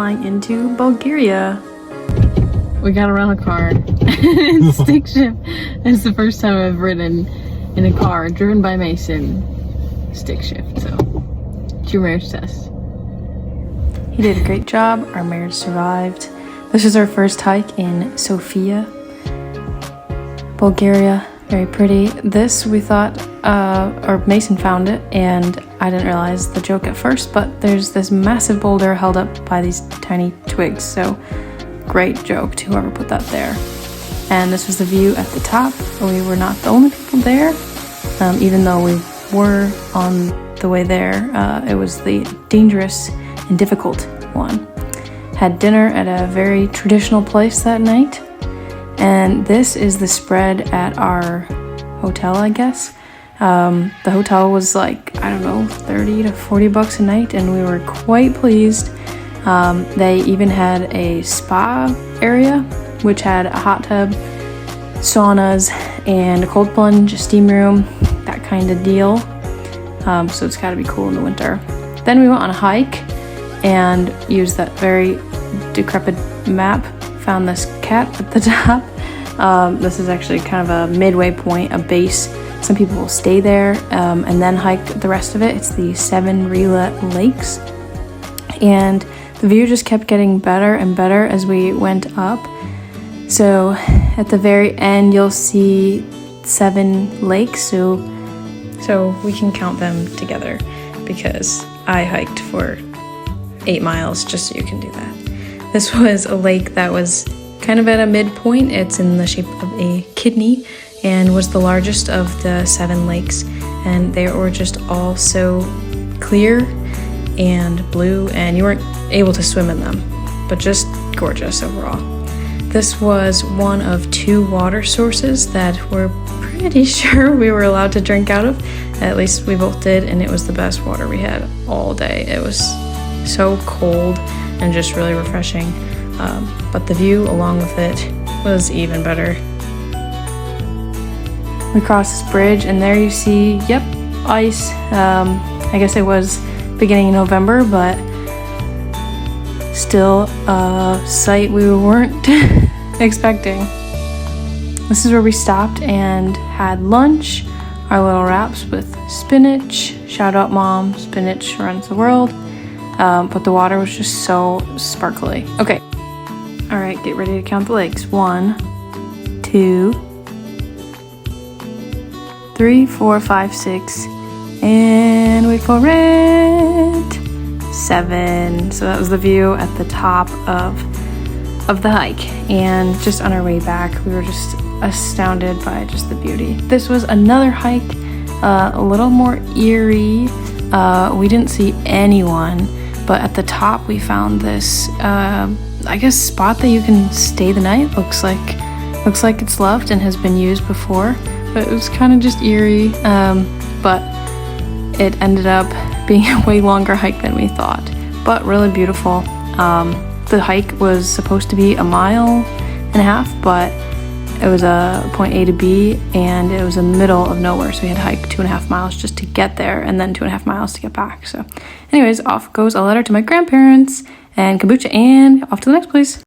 flying into Bulgaria. We got around a car in stick shift. It's the first time I've ridden in a car driven by Mason stick shift. So it's your marriage test. He did a great job. Our marriage survived. This is our first hike in Sofia, Bulgaria. Very pretty. This we thought, or Mason found it, and I didn't realize the joke at first, but there's this massive boulder held up by these tiny twigs. So great joke to whoever put that there. And this was the view at the top. We were not the only people there, even though we were on the way there. It was the dangerous and difficult one. Had dinner at a very traditional place that night. And this is the spread at our hotel, I guess. The hotel was like, I don't know, 30 to 40 bucks a night, and we were quite pleased. They even had a spa area, which had a hot tub, saunas, and a cold plunge, a steam room, that kind of deal. So it's gotta be cool in the winter. Then we went on a hike and used that very decrepit map. Found this cat at the top. This is actually kind of a midway point, a base. Some people will stay there and then hike the rest of it. It's the 7 Rila Lakes. And the view just kept getting better and better as we went up. So at the very end, you'll see 7 lakes. So we can count them together because I hiked for 8 miles just so you can do that. This was a lake that was kind of at a midpoint. It's in the shape of a kidney and was the largest of the 7 lakes. And they were just all so clear and blue, and you weren't able to swim in them, but just gorgeous overall. This was one of 2 water sources that we're pretty sure we were allowed to drink out of. At least we both did, and it was the best water we had all day. It was so cold and just really refreshing. But the view along with it was even better. We crossed this bridge, and there you see, yep, ice. I guess it was beginning of November, but still a sight we weren't expecting. This is where we stopped and had lunch, our little wraps with spinach. Shout out Mom, spinach runs the world. But the water was just so sparkly. Okay, all right, get ready to count the lakes. 1, 2, 3, 4, 5, 6, and wait for it, 7. So that was the view at the top of the hike. And just on our way back, we were just astounded by just the beauty. This was another hike, a little more eerie. We didn't see anyone, but at the top we found this, I guess, spot that you can stay the night. Looks like it's loved and has been used before, but it was kind of just eerie. But it ended up being a way longer hike than we thought, but really beautiful. The hike was supposed to be 1.5 miles, but it was a point A to B, and it was in the middle of nowhere, so we had to hike 2.5 miles just to get there, and then 2.5 miles to get back. So anyways, off goes a letter to my grandparents and kombucha, and off to the next place.